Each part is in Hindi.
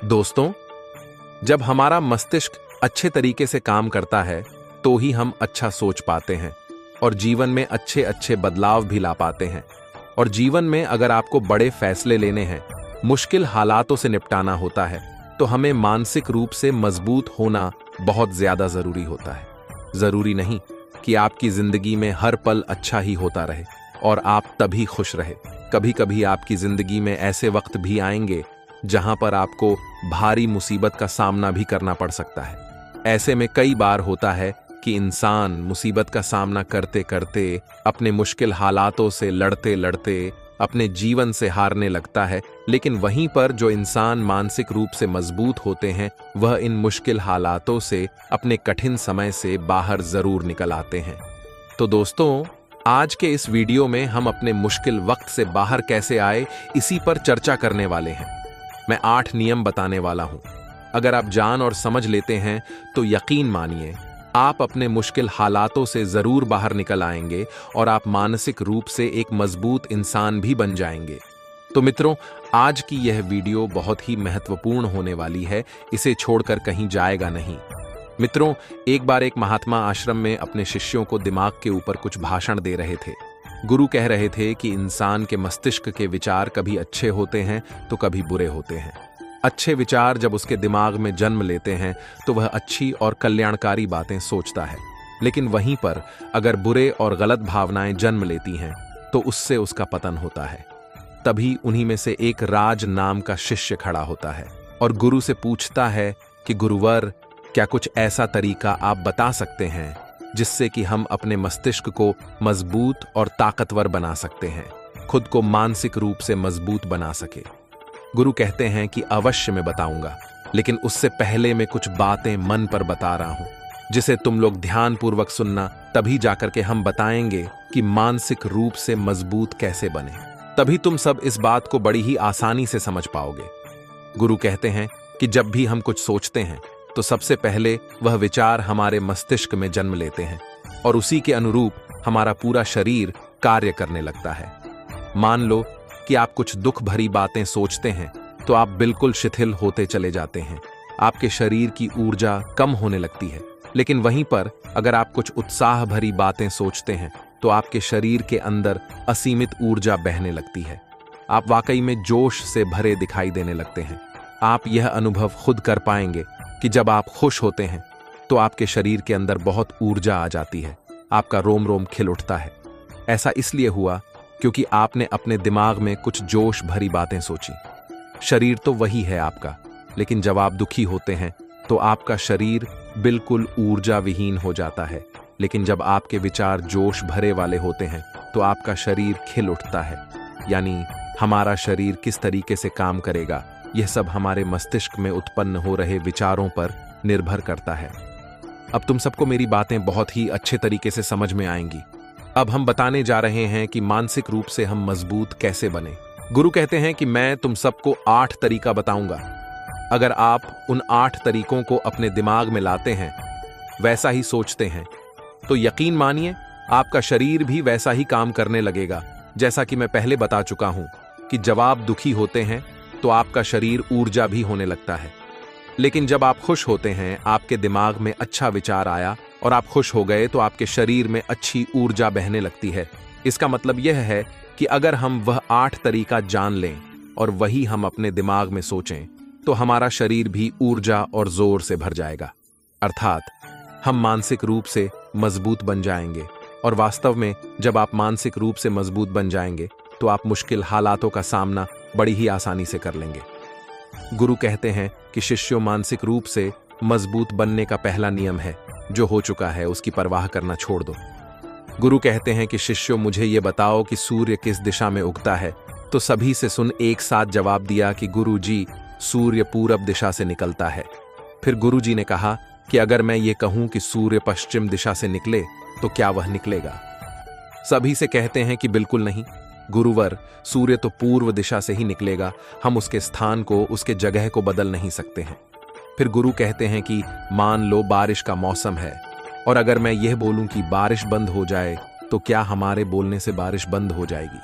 दोस्तों, जब हमारा मस्तिष्क अच्छे तरीके से काम करता है तो ही हम अच्छा सोच पाते हैं और जीवन में अच्छे अच्छे बदलाव भी ला पाते हैं। और जीवन में अगर आपको बड़े फैसले लेने हैं, मुश्किल हालातों से निपटाना होता है, तो हमें मानसिक रूप से मजबूत होना बहुत ज्यादा जरूरी होता है। जरूरी नहीं कि आपकी जिंदगी में हर पल अच्छा ही होता रहे और आप तभी खुश रहे। कभी कभी आपकी जिंदगी में ऐसे वक्त भी आएंगे जहां पर आपको भारी मुसीबत का सामना भी करना पड़ सकता है। ऐसे में कई बार होता है कि इंसान मुसीबत का सामना करते करते, अपने मुश्किल हालातों से लड़ते लड़ते अपने जीवन से हारने लगता है। लेकिन वहीं पर जो इंसान मानसिक रूप से मजबूत होते हैं, वह इन मुश्किल हालातों से, अपने कठिन समय से बाहर जरूर निकल आते हैं। तो दोस्तों, आज के इस वीडियो में हम अपने मुश्किल वक्त से बाहर कैसे आए, इसी पर चर्चा करने वाले हैं। मैं 8 नियम बताने वाला हूं। अगर आप जान और समझ लेते हैं तो यकीन मानिए, आप अपने मुश्किल हालातों से जरूर बाहर निकल आएंगे और आप मानसिक रूप से एक मजबूत इंसान भी बन जाएंगे। तो मित्रों, आज की यह वीडियो बहुत ही महत्वपूर्ण होने वाली है। इसे छोड़कर कहीं जाएगा नहीं। मित्रों, एक बार एक महात्मा आश्रम में अपने शिष्यों को दिमाग के ऊपर कुछ भाषण दे रहे थे। गुरु कह रहे थे कि इंसान के मस्तिष्क के विचार कभी अच्छे होते हैं तो कभी बुरे होते हैं। अच्छे विचार जब उसके दिमाग में जन्म लेते हैं तो वह अच्छी और कल्याणकारी बातें सोचता है। लेकिन वहीं पर अगर बुरे और गलत भावनाएं जन्म लेती हैं तो उससे उसका पतन होता है। तभी उन्हीं में से एक राज नाम का शिष्य खड़ा होता है और गुरु से पूछता है कि गुरुवर, क्या कुछ ऐसा तरीका आप बता सकते हैं जिससे कि हम अपने मस्तिष्क को मजबूत और ताकतवर बना सकते हैं, खुद को मानसिक रूप से मजबूत बना सके। गुरु कहते हैं कि अवश्य मैं बताऊंगा, लेकिन उससे पहले मैं कुछ बातें मन पर बता रहा हूं जिसे तुम लोग ध्यानपूर्वक सुनना। तभी जाकर के हम बताएंगे कि मानसिक रूप से मजबूत कैसे बने। तभी तुम सब इस बात को बड़ी ही आसानी से समझ पाओगे। गुरु कहते हैं कि जब भी हम कुछ सोचते हैं तो सबसे पहले वह विचार हमारे मस्तिष्क में जन्म लेते हैं और उसी के अनुरूप हमारा पूरा शरीर कार्य करने लगता है। मान लो कि आप कुछ दुख भरी बातें सोचते हैं तो आप बिल्कुल शिथिल होते चले जाते हैं। आपके शरीर की ऊर्जा कम होने लगती है। लेकिन वहीं पर अगर आप कुछ उत्साह भरी बातें सोचते हैं तो आपके शरीर के अंदर असीमित ऊर्जा बहने लगती है। आप वाकई में जोश से भरे दिखाई देने लगते हैं। आप यह अनुभव खुद कर पाएंगे कि जब आप खुश होते हैं तो आपके शरीर के अंदर बहुत ऊर्जा आ जाती है। आपका रोम रोम खिल उठता है। ऐसा इसलिए हुआ क्योंकि आपने अपने दिमाग में कुछ जोश भरी बातें सोची। शरीर तो वही है आपका, लेकिन जब आप दुखी होते हैं तो आपका शरीर बिल्कुल ऊर्जा विहीन हो जाता है। लेकिन जब आपके विचार जोश भरे वाले होते हैं तो आपका शरीर खिल उठता है। यानी हमारा शरीर किस तरीके से काम करेगा, यह सब हमारे मस्तिष्क में उत्पन्न हो रहे विचारों पर निर्भर करता है। अब तुम सबको मेरी बातें बहुत ही अच्छे तरीके से समझ में आएंगी। अब हम बताने जा रहे हैं कि मानसिक रूप से हम मजबूत कैसे बने। गुरु कहते हैं कि मैं तुम सबको 8 तरीका बताऊंगा। अगर आप उन 8 तरीकों को अपने दिमाग में लाते हैं, वैसा ही सोचते हैं, तो यकीन मानिए आपका शरीर भी वैसा ही काम करने लगेगा। जैसा कि मैं पहले बता चुका हूं कि जब आप दुखी होते हैं तो आपका शरीर ऊर्जा भी होने लगता है। लेकिन जब आप खुश होते हैं, आपके दिमाग में अच्छा विचार आया और आप खुश हो गए तो आपके शरीर में अच्छी ऊर्जा बहने लगती है। इसका मतलब यह है कि अगर हम वह 8 तरीका जान लें और वही हम अपने दिमाग में सोचें तो हमारा शरीर भी ऊर्जा और जोर से भर जाएगा। अर्थात हम मानसिक रूप से मजबूत बन जाएंगे। और वास्तव में जब आप मानसिक रूप से मजबूत बन जाएंगे तो आप मुश्किल हालातों का सामना बड़ी ही आसानी से कर लेंगे। गुरु कहते हैं कि शिष्यों, मानसिक रूप से मजबूत बनने का पहला नियम है, जो हो चुका है उसकी परवाह करना छोड़ दो। गुरु कहते हैं कि शिष्यों, मुझे ये बताओ कि सूर्य किस दिशा में उगता है। तो सभी से सुन एक साथ जवाब दिया कि गुरु जी, सूर्य पूरब दिशा से निकलता है। फिर गुरु जी ने कहा कि अगर मैं ये कहूं कि सूर्य पश्चिम दिशा से निकले तो क्या वह निकलेगा? सभी से कहते हैं कि बिल्कुल नहीं गुरुवर, सूर्य तो पूर्व दिशा से ही निकलेगा। हम उसके स्थान को, उसके जगह को बदल नहीं सकते हैं। फिर गुरु कहते हैं कि मान लो बारिश का मौसम है और अगर मैं यह बोलूं कि बारिश बंद हो जाए तो क्या हमारे बोलने से बारिश बंद हो जाएगी?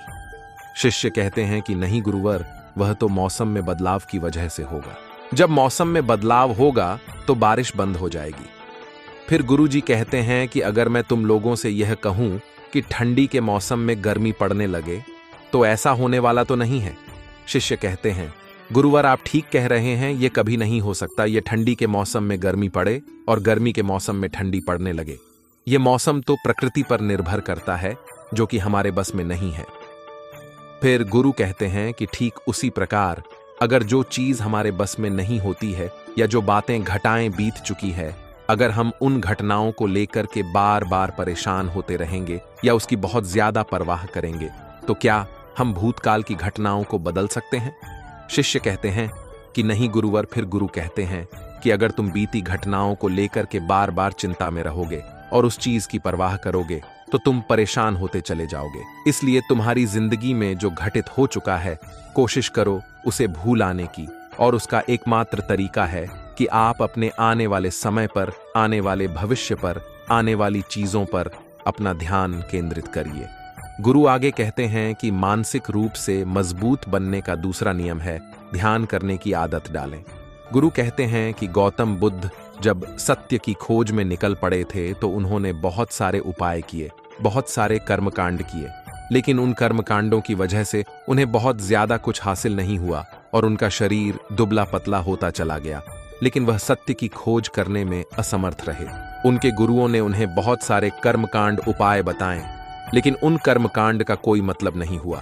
शिष्य कहते हैं कि नहीं गुरुवर, वह तो मौसम में बदलाव की वजह से होगा। जब मौसम में बदलाव होगा तो बारिश बंद हो जाएगी। फिर गुरुजी कहते हैं कि अगर मैं तुम लोगों से यह कहूं कि ठंडी के मौसम में गर्मी पड़ने लगे तो ऐसा होने वाला तो नहीं है। शिष्य कहते हैं, गुरुवर आप ठीक कह रहे हैं, ये कभी नहीं हो सकता। ये ठंडी के मौसम में गर्मी पड़े और गर्मी के मौसम में ठंडी पड़ने लगे। ये मौसम तो प्रकृति पर निर्भर करता है, जो कि हमारे बस में नहीं है। फिर गुरु कहते हैं कि ठीक उसी प्रकार अगर जो चीज हमारे बस में नहीं होती है या जो बातें घटाएं बीत चुकी है, अगर हम उन घटनाओं को लेकर के बार बार परेशान होते रहेंगे या उसकी बहुत ज्यादा परवाह करेंगे, तो क्या हम भूतकाल की घटनाओं को बदल सकते हैं? शिष्य कहते हैं कि नहीं गुरुवर। फिर गुरु कहते हैं कि अगर तुम बीती घटनाओं को लेकर के बार बार चिंता में रहोगे और उस चीज की परवाह करोगे तो तुम परेशान होते चले जाओगे। इसलिए तुम्हारी जिंदगी में जो घटित हो चुका है, कोशिश करो उसे भूल आने की, और उसका एकमात्र तरीका है कि आप अपने आने वाले समय पर, आने वाले भविष्य पर, आने वाली चीजों पर अपना ध्यान केंद्रित करिए। गुरु आगे कहते हैं कि मानसिक रूप से मजबूत बनने का दूसरा नियम है ध्यान करने की आदत डालें। गुरु कहते हैं कि गौतम बुद्ध जब सत्य की खोज में निकल पड़े थे तो उन्होंने बहुत सारे उपाय किए, बहुत सारे कर्मकांड किए, लेकिन उन कर्मकांडों की वजह से उन्हें बहुत ज्यादा कुछ हासिल नहीं हुआ और उनका शरीर दुबला पतला होता चला गया, लेकिन वह सत्य की खोज करने में असमर्थ रहे। उनके गुरुओं ने उन्हें बहुत सारे कर्मकांड उपाय बताए, लेकिन उन कर्मकांड का कोई मतलब नहीं हुआ।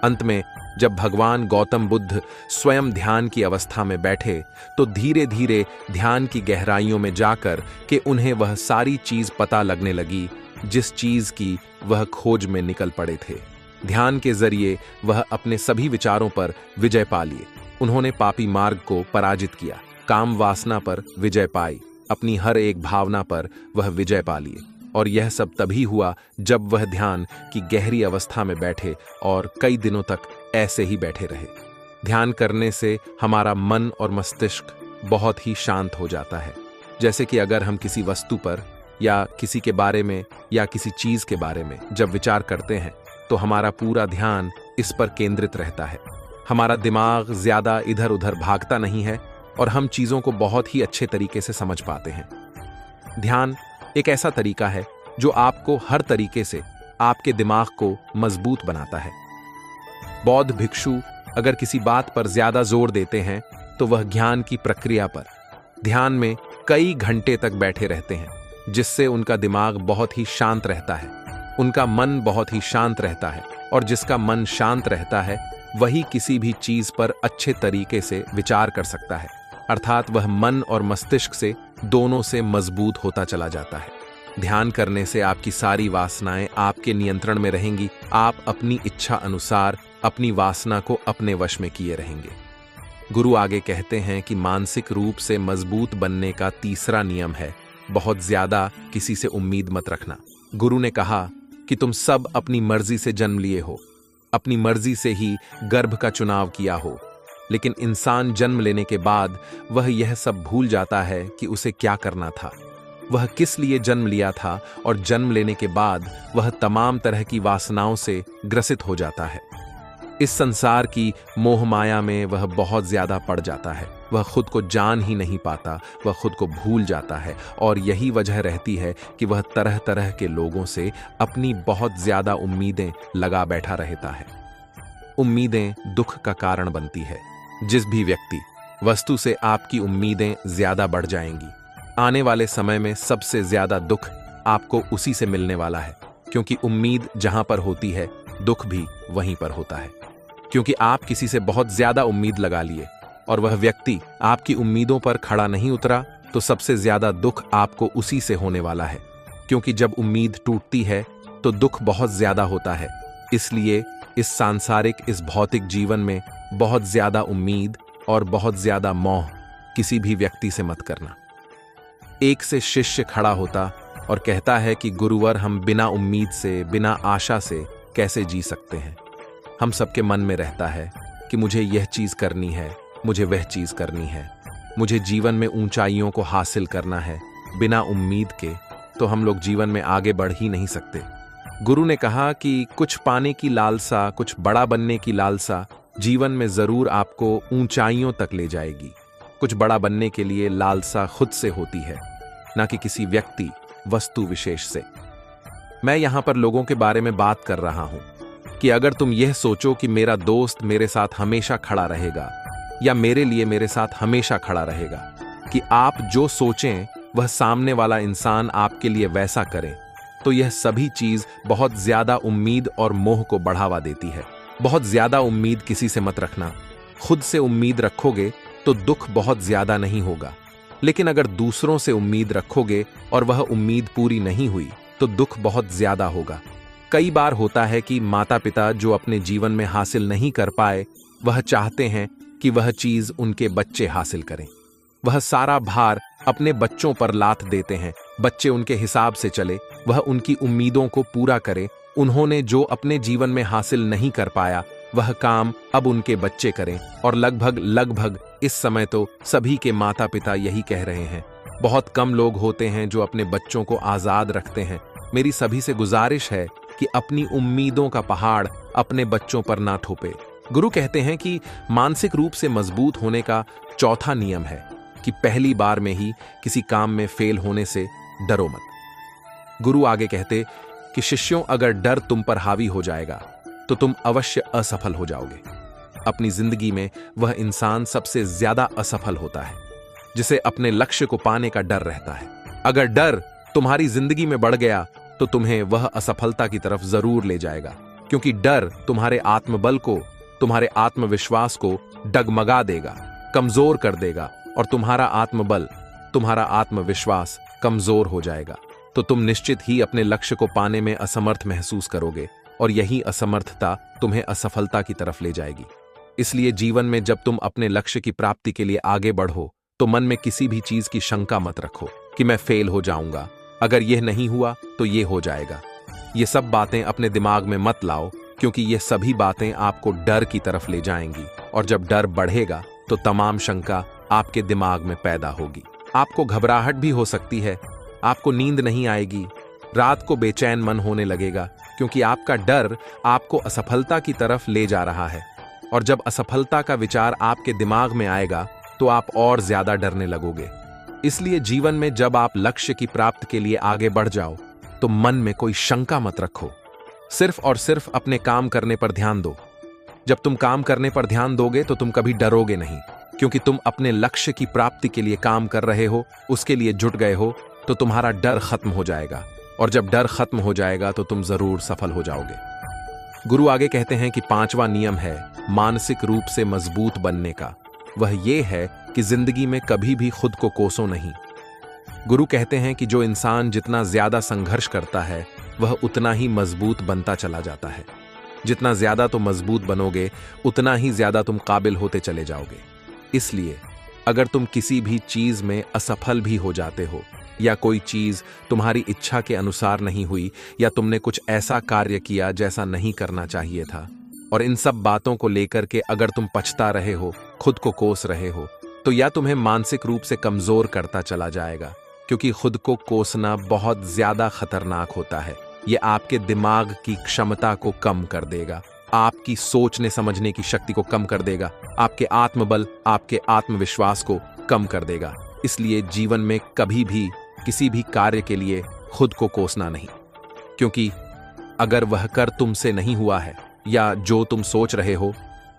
अंत में जब भगवान गौतम बुद्ध स्वयं ध्यान की अवस्था में बैठे तो धीरे धीरे ध्यान की गहराइयों में जाकर के उन्हें वह सारी चीज पता लगने लगी जिस चीज की वह खोज में निकल पड़े थे। ध्यान के जरिए वह अपने सभी विचारों पर विजय पा लिए। उन्होंने पापी मार्ग को पराजित किया, काम वासना पर विजय पाई, अपनी हर एक भावना पर वह विजय पा लिए। और यह सब तभी हुआ जब वह ध्यान की गहरी अवस्था में बैठे और कई दिनों तक ऐसे ही बैठे रहे। ध्यान करने से हमारा मन और मस्तिष्क बहुत ही शांत हो जाता है। जैसे कि अगर हम किसी वस्तु पर या किसी के बारे में या किसी चीज के बारे में जब विचार करते हैं तो हमारा पूरा ध्यान इस पर केंद्रित रहता है। हमारा दिमाग ज्यादा इधर उधर भागता नहीं है और हम चीजों को बहुत ही अच्छे तरीके से समझ पाते हैं। ध्यान एक ऐसा तरीका है जो आपको हर तरीके से आपके दिमाग को मजबूत बनाता है। बौद्ध भिक्षु अगर किसी बात पर ज्यादा जोर देते हैं तो वह ज्ञान की प्रक्रिया पर ध्यान में कई घंटे तक बैठे रहते हैं, जिससे उनका दिमाग बहुत ही शांत रहता है, उनका मन बहुत ही शांत रहता है, और जिसका मन शांत रहता है वही किसी भी चीज पर अच्छे तरीके से विचार कर सकता है, अर्थात वह मन और मस्तिष्क से दोनों से मजबूत होता चला जाता है। ध्यान करने से आपकी सारी वासनाएं आपके नियंत्रण में रहेंगी। आप अपनी इच्छा अनुसार अपनी वासना को अपने वश में किए रहेंगे। गुरु आगे कहते हैं कि मानसिक रूप से मजबूत बनने का तीसरा नियम है बहुत ज्यादा किसी से उम्मीद मत रखना। गुरु ने कहा कि तुम सब अपनी मर्जी से जन्म लिए हो, अपनी मर्जी से ही गर्भ का चुनाव किया हो, लेकिन इंसान जन्म लेने के बाद वह यह सब भूल जाता है कि उसे क्या करना था, वह किस लिए जन्म लिया था, और जन्म लेने के बाद वह तमाम तरह की वासनाओं से ग्रसित हो जाता है। इस संसार की मोह माया में वह बहुत ज्यादा पड़ जाता है, वह खुद को जान ही नहीं पाता, वह खुद को भूल जाता है, और यही वजह रहती है कि वह तरह तरह के लोगों से अपनी बहुत ज्यादा उम्मीदें लगा बैठा रहता है। उम्मीदें दुख का कारण बनती है। जिस भी व्यक्ति वस्तु से आपकी उम्मीदें ज्यादा बढ़ जाएंगी, आने वाले समय में सबसे ज्यादा दुख आपको उसी से मिलने वाला है, क्योंकि उम्मीद जहां पर होती है दुख भी वहीं पर होता है। क्योंकि आप किसी से बहुत ज्यादा उम्मीद लगा लिए और वह व्यक्ति आपकी उम्मीदों पर खड़ा नहीं उतरा, तो सबसे ज्यादा दुख आपको उसी से होने वाला है। क्योंकि जब उम्मीद टूटती है तो दुख बहुत ज्यादा होता है। इसलिए इस सांसारिक, इस भौतिक जीवन में बहुत ज्यादा उम्मीद और बहुत ज्यादा मोह किसी भी व्यक्ति से मत करना। एक से शिष्य खड़ा होता और कहता है कि गुरुवर, हम बिना उम्मीद से, बिना आशा से कैसे जी सकते हैं। हम सबके मन में रहता है कि मुझे यह चीज करनी है, मुझे वह चीज करनी है, मुझे जीवन में ऊंचाइयों को हासिल करना है। बिना उम्मीद के तो हम लोग जीवन में आगे बढ़ ही नहीं सकते। गुरु ने कहा कि कुछ पाने की लालसा, कुछ बड़ा बनने की लालसा जीवन में जरूर आपको ऊंचाइयों तक ले जाएगी। कुछ बड़ा बनने के लिए लालसा खुद से होती है, ना कि किसी व्यक्ति वस्तु विशेष से। मैं यहां पर लोगों के बारे में बात कर रहा हूं कि अगर तुम यह सोचो कि मेरा दोस्त मेरे साथ हमेशा खड़ा रहेगा या मेरे लिए मेरे साथ हमेशा खड़ा रहेगा, कि आप जो सोचें वह सामने वाला इंसान आपके लिए वैसा करे, तो यह सभी चीज बहुत ज्यादा उम्मीद और मोह को बढ़ावा देती है। बहुत ज्यादा उम्मीद किसी से मत रखना। खुद से उम्मीद रखोगे तो दुख बहुत ज्यादा नहीं होगा, लेकिन अगर दूसरों से उम्मीद रखोगे और वह उम्मीद पूरी नहीं हुई तो दुख बहुत ज्यादा होगा। कई बार होता है कि माता पिता जो अपने जीवन में हासिल नहीं कर पाए, वह चाहते हैं कि वह चीज उनके बच्चे हासिल करें। वह सारा भार अपने बच्चों पर लाद देते हैं। बच्चे उनके हिसाब से चले, वह उनकी उम्मीदों को पूरा करे। उन्होंने जो अपने जीवन में हासिल नहीं कर पाया, वह काम अब उनके बच्चे करें। और लगभग इस समय तो सभी के माता पिता यही कह रहे हैं। बहुत कम लोग होते हैं जो अपने बच्चों को आजाद रखते हैं। मेरी सभी से गुजारिश है कि अपनी उम्मीदों का पहाड़ अपने बच्चों पर ना थोपे। गुरु कहते हैं कि मानसिक रूप से मजबूत होने का चौथा नियम है कि पहली बार में ही किसी काम में फेल होने से डरो मत। गुरु आगे कहते कि शिष्यों, अगर डर तुम पर हावी हो जाएगा तो तुम अवश्य असफल हो जाओगे। अपनी जिंदगी में वह इंसान सबसे ज्यादा असफल होता है जिसे अपने लक्ष्य को पाने का डर रहता है। अगर डर तुम्हारी जिंदगी में बढ़ गया तो तुम्हें वह असफलता की तरफ जरूर ले जाएगा, क्योंकि डर तुम्हारे आत्मबल को, तुम्हारे आत्मविश्वास को डगमगा देगा, कमजोर कर देगा, और तुम्हारा आत्मबल, तुम्हारा आत्मविश्वास कमजोर हो जाएगा तो तुम निश्चित ही अपने लक्ष्य को पाने में असमर्थ महसूस करोगे, और यही असमर्थता तुम्हें असफलता की तरफ ले जाएगी। इसलिए जीवन में जब तुम अपने लक्ष्य की प्राप्ति के लिए आगे बढ़ो तो मन में किसी भी चीज की शंका मत रखो कि मैं फेल हो जाऊंगा, अगर यह नहीं हुआ तो यह हो जाएगा। ये सब बातें अपने दिमाग में मत लाओ, क्योंकि ये सभी बातें आपको डर की तरफ ले जाएंगी, और जब डर बढ़ेगा तो तमाम शंका आपके दिमाग में पैदा होगी। आपको घबराहट भी हो सकती है, आपको नींद नहीं आएगी, रात को बेचैन मन होने लगेगा, क्योंकि आपका डर आपको असफलता की तरफ ले जा रहा है। और जब असफलता का विचार आपके दिमाग में आएगा तो आप और ज्यादा डरने लगोगे। इसलिए जीवन में जब आप लक्ष्य की प्राप्ति के लिए आगे बढ़ जाओ तो मन में कोई शंका मत रखो, सिर्फ और सिर्फ अपने काम करने पर ध्यान दो। जब तुम काम करने पर ध्यान दोगे तो तुम कभी डरोगे नहीं, क्योंकि तुम अपने लक्ष्य की प्राप्ति के लिए काम कर रहे हो, उसके लिए जुट गए हो, तो तुम्हारा डर खत्म हो जाएगा, और जब डर खत्म हो जाएगा तो तुम जरूर सफल हो जाओगे। गुरु आगे कहते हैं कि पांचवा नियम है मानसिक रूप से मजबूत बनने का। वह ये है कि जिंदगी में कभी भी खुद को कोसो नहीं। गुरु कहते हैं कि जो इंसान जितना ज्यादा संघर्ष करता है वह उतना ही मजबूत बनता चला जाता है। जितना ज्यादा तुम मजबूत बनोगे उतना ही ज्यादा तुम काबिल होते चले जाओगे। इसलिए अगर तुम किसी भी चीज में असफल भी हो जाते हो, या कोई चीज तुम्हारी इच्छा के अनुसार नहीं हुई, या तुमने कुछ ऐसा कार्य किया जैसा नहीं करना चाहिए था, और इन सब बातों को लेकर के अगर तुम पछता रहे हो, खुद को कोस रहे हो, तो या तुम्हें मानसिक रूप से कमजोर करता चला जाएगा, क्योंकि खुद को कोसना बहुत ज्यादा खतरनाक होता है। यह आपके दिमाग की क्षमता को कम कर देगा, आपकी सोचने समझने की शक्ति को कम कर देगा, आपके आत्मबल, आपके आत्मविश्वास को कम कर देगा। इसलिए जीवन में कभी भी किसी भी कार्य के लिए खुद को कोसना नहीं, क्योंकि अगर वह कर तुमसे नहीं हुआ है, या जो तुम सोच रहे हो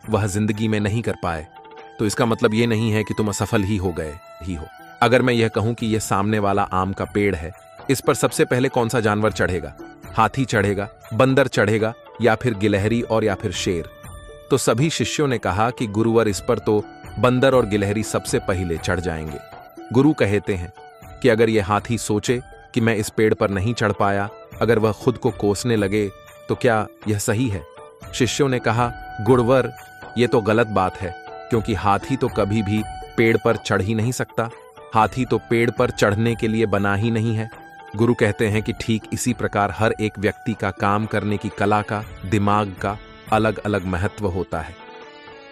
वह जिंदगी में नहीं कर पाए, तो इसका मतलब यह नहीं है कि तुम असफल ही हो गए ही हो। अगर मैं यह कहूं कि यह सामने वाला आम का पेड़ है, इस पर सबसे पहले कौन सा जानवर चढ़ेगा? हाथी चढ़ेगा, बंदर चढ़ेगा, या फिर गिलहरी और या फिर शेर? तो सभी शिष्यों ने कहा कि गुरुवर, इस पर तो बंदर और गिलहरी सबसे पहले चढ़ जाएंगे। गुरु कहते हैं कि अगर यह हाथी सोचे कि मैं इस पेड़ पर नहीं चढ़ पाया, अगर वह खुद को कोसने लगे, तो क्या यह सही है? शिष्यों ने कहा, गुरुवर, यह तो गलत बात है, क्योंकि हाथी तो कभी भी पेड़ पर चढ़ ही नहीं सकता। हाथी तो पेड़ पर चढ़ने के लिए बना ही नहीं है। गुरु कहते हैं कि ठीक इसी प्रकार हर एक व्यक्ति का काम करने की कला का, दिमाग का अलग अलग महत्व होता है।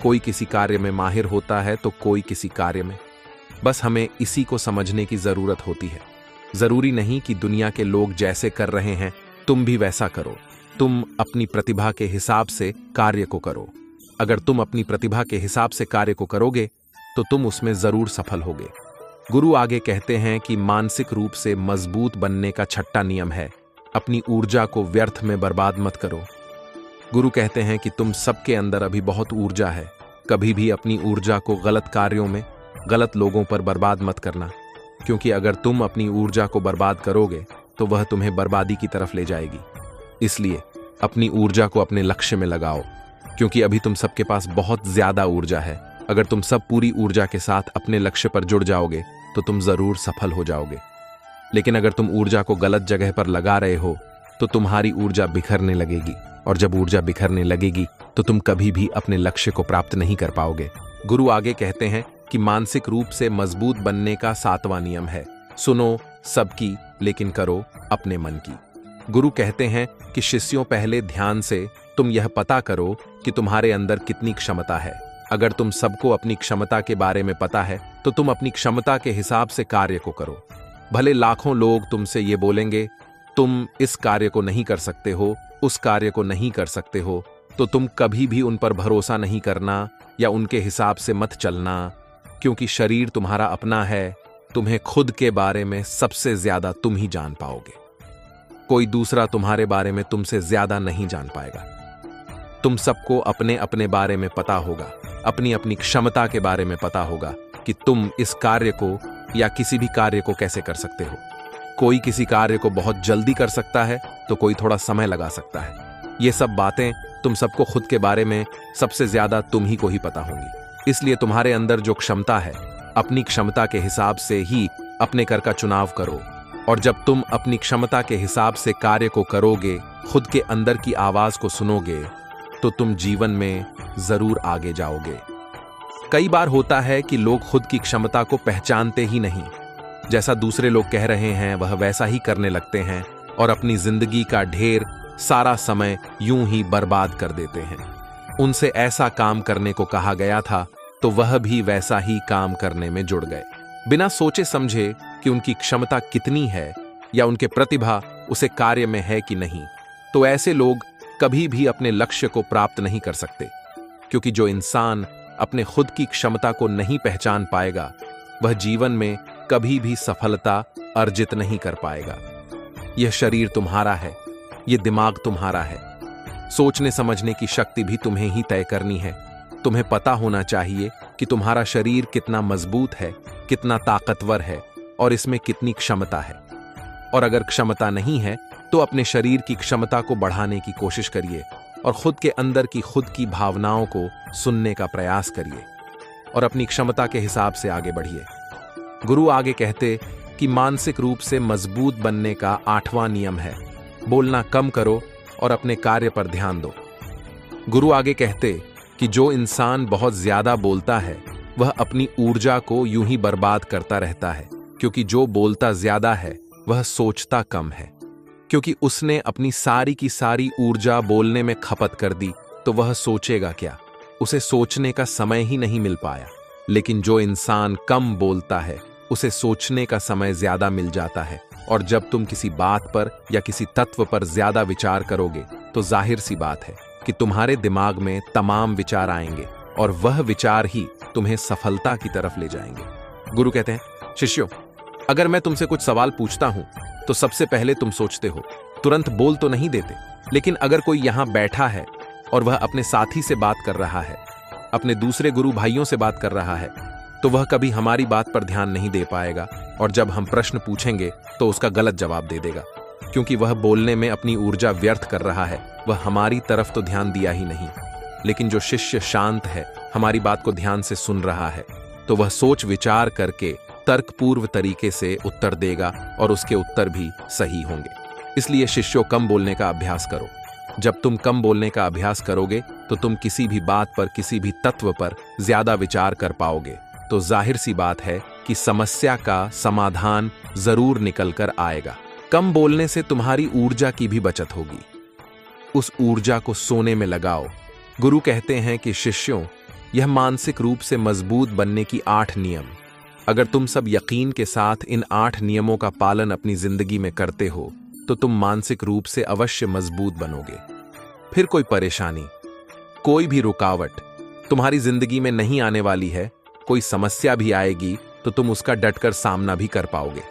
कोई किसी कार्य में माहिर होता है तो कोई किसी कार्य में। बस हमें इसी को समझने की जरूरत होती है। जरूरी नहीं कि दुनिया के लोग जैसे कर रहे हैं तुम भी वैसा करो। तुम अपनी प्रतिभा के हिसाब से कार्य को करो। अगर तुम अपनी प्रतिभा के हिसाब से कार्य को करोगे तो तुम उसमें जरूर सफल होगे। गुरु आगे कहते हैं कि मानसिक रूप से मजबूत बनने का छठा नियम है, अपनी ऊर्जा को व्यर्थ में बर्बाद मत करो। गुरु कहते हैं कि तुम सबके अंदर अभी बहुत ऊर्जा है, कभी भी अपनी ऊर्जा को गलत कार्यों में, गलत लोगों पर बर्बाद मत करना, क्योंकि अगर तुम अपनी ऊर्जा को बर्बाद करोगे तो वह तुम्हें बर्बादी की तरफ ले जाएगी। इसलिए अपनी ऊर्जा को अपने लक्ष्य में लगाओ, क्योंकि अभी तुम सबके पास बहुत ज्यादा ऊर्जा है। अगर तुम सब पूरी ऊर्जा के साथ अपने लक्ष्य पर जुड़ जाओगे तो तुम जरूर सफल हो जाओगे। लेकिन अगर तुम ऊर्जा को गलत जगह पर लगा रहे हो तो तुम्हारी ऊर्जा बिखरने लगेगी, और जब ऊर्जा बिखरने लगेगी तो तुम कभी भी अपने लक्ष्य को प्राप्त नहीं कर पाओगे। गुरु आगे कहते हैं कि मानसिक रूप से मजबूत बनने का 7वां नियम है, सुनो सबकी लेकिन करो अपने मन की। गुरु कहते हैं कि शिष्यों, पहले ध्यान से तुम यह पता करो कि तुम्हारे अंदर कितनी क्षमता है। अगर तुम सबको अपनी क्षमता के बारे में पता है तो तुम अपनी क्षमता के हिसाब से कार्य को करो। भले लाखों लोग तुमसे ये बोलेंगे तुम इस कार्य को नहीं कर सकते हो, उस कार्य को नहीं कर सकते हो, तो तुम कभी भी उन पर भरोसा नहीं करना या उनके हिसाब से मत चलना, क्योंकि शरीर तुम्हारा अपना है। तुम्हें खुद के बारे में सबसे ज्यादा तुम ही जान पाओगे, कोई दूसरा तुम्हारे बारे में तुमसे ज्यादा नहीं जान पाएगा। तुम सबको अपने अपने बारे में पता होगा, अपनी अपनी क्षमता के बारे में पता होगा कि तुम इस कार्य को या किसी भी कार्य को कैसे कर सकते हो। कोई किसी कार्य को बहुत जल्दी कर सकता है तो कोई थोड़ा समय लगा सकता है। ये सब बातें तुम सबको खुद के बारे में सबसे ज्यादा तुम ही को ही पता होंगी। इसलिए तुम्हारे अंदर जो क्षमता है, अपनी क्षमता के हिसाब से ही अपने कर का चुनाव करो, और जब तुम अपनी क्षमता के हिसाब से कार्य को करोगे, खुद के अंदर की आवाज को सुनोगे, तो तुम जीवन में जरूर आगे जाओगे। कई बार होता है कि लोग खुद की क्षमता को पहचानते ही नहीं, जैसा दूसरे लोग कह रहे हैं वह वैसा ही करने लगते हैं और अपनी जिंदगी का ढेर सारा समय यूं ही बर्बाद कर देते हैं। उनसे ऐसा काम करने को कहा गया था तो वह भी वैसा ही काम करने में जुड़ गए, बिना सोचे समझे कि उनकी क्षमता कितनी है या उनके प्रतिभा उसे कार्य में है कि नहीं। तो ऐसे लोग कभी भी अपने लक्ष्य को प्राप्त नहीं कर सकते, क्योंकि जो इंसान अपने खुद की क्षमता को नहीं पहचान पाएगा वह जीवन में कभी भी सफलता अर्जित नहीं कर पाएगा। यह शरीर तुम्हारा है, यह दिमाग तुम्हारा है, सोचने समझने की शक्ति भी तुम्हें ही तय करनी है। तुम्हें पता होना चाहिए कि तुम्हारा शरीर कितना मजबूत है, कितना ताकतवर है और इसमें कितनी क्षमता है। और अगर क्षमता नहीं है तो अपने शरीर की क्षमता को बढ़ाने की कोशिश करिए और खुद के अंदर की खुद की भावनाओं को सुनने का प्रयास करिए और अपनी क्षमता के हिसाब से आगे बढ़िए। गुरु आगे कहते कि मानसिक रूप से मजबूत बनने का 8वां नियम है, बोलना कम करो और अपने कार्य पर ध्यान दो। गुरु आगे कहते कि जो इंसान बहुत ज्यादा बोलता है वह अपनी ऊर्जा को यूं ही बर्बाद करता रहता है, क्योंकि जो बोलता ज्यादा है वह सोचता कम है। क्योंकि उसने अपनी सारी की सारी ऊर्जा बोलने में खपत कर दी तो वह सोचेगा क्या, उसे सोचने का समय ही नहीं मिल पाया। लेकिन जो इंसान कम बोलता है उसे सोचने का समय ज्यादा मिल जाता है, और जब तुम किसी बात पर या किसी तत्व पर ज्यादा विचार करोगे तो जाहिर सी बात है कि तुम्हारे दिमाग में तमाम विचार आएंगे और वह विचार ही तुम्हें सफलता की तरफ ले जाएंगे। गुरु कहते हैं, शिष्यों, अगर मैं तुमसे कुछ सवाल पूछता हूं तो सबसे पहले तुम सोचते हो, तुरंत बोल तो नहीं देते। लेकिन अगर कोई यहां बैठा है और वह अपने साथी से बात कर रहा है, अपने दूसरे गुरु भाइयों से बात कर रहा है, तो वह कभी हमारी बात पर ध्यान नहीं दे पाएगा, और जब हम प्रश्न पूछेंगे तो उसका गलत जवाब दे देगा, क्योंकि वह बोलने में अपनी ऊर्जा व्यर्थ कर रहा है, वह हमारी तरफ तो ध्यान दिया ही नहीं। लेकिन जो शिष्य शांत है, हमारी बात को ध्यान से सुन रहा है, तो वह सोच विचार करके तर्कपूर्व तरीके से उत्तर देगा और उसके उत्तर भी सही होंगे। इसलिए शिष्यों, कम बोलने का अभ्यास करो। जब तुम कम बोलने का अभ्यास करोगे तो तुम किसी भी बात पर, किसी भी तत्व पर ज्यादा विचार कर पाओगे, तो जाहिर सी बात है कि समस्या का समाधान जरूर निकल कर आएगा। कम बोलने से तुम्हारी ऊर्जा की भी बचत होगी, उस ऊर्जा को सोने में लगाओ। गुरु कहते हैं कि शिष्यों, यह मानसिक रूप से मजबूत बनने की 8 नियम, अगर तुम सब यकीन के साथ इन 8 नियमों का पालन अपनी जिंदगी में करते हो तो तुम मानसिक रूप से अवश्य मजबूत बनोगे। फिर कोई परेशानी, कोई भी रुकावट तुम्हारी जिंदगी में नहीं आने वाली है। कोई समस्या भी आएगी तो तुम उसका डटकर सामना भी कर पाओगे।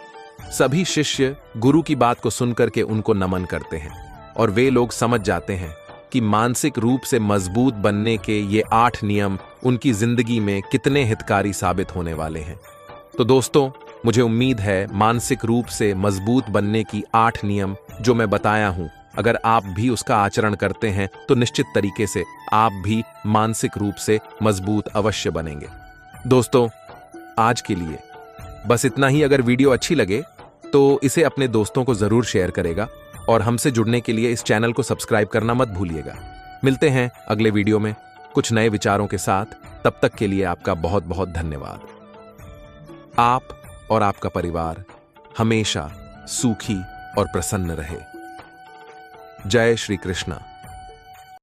सभी शिष्य गुरु की बात को सुनकर के उनको नमन करते हैं और वे लोग समझ जाते हैं कि मानसिक रूप से मजबूत बनने के ये 8 नियम उनकी जिंदगी में कितने हितकारी साबित होने वाले हैं। तो दोस्तों, मुझे उम्मीद है मानसिक रूप से मजबूत बनने की 8 नियम जो मैं बताया हूं, अगर आप भी उसका आचरण करते हैं तो निश्चित तरीके से आप भी मानसिक रूप से मजबूत अवश्य बनेंगे। दोस्तों, आज के लिए बस इतना ही। अगर वीडियो अच्छी लगे तो इसे अपने दोस्तों को जरूर शेयर करेगा और हमसे जुड़ने के लिए इस चैनल को सब्सक्राइब करना मत भूलिएगा। मिलते हैं अगले वीडियो में कुछ नए विचारों के साथ। तब तक के लिए आपका बहुत बहुत धन्यवाद। आप और आपका परिवार हमेशा सुखी और प्रसन्न रहे। जय श्री कृष्णा।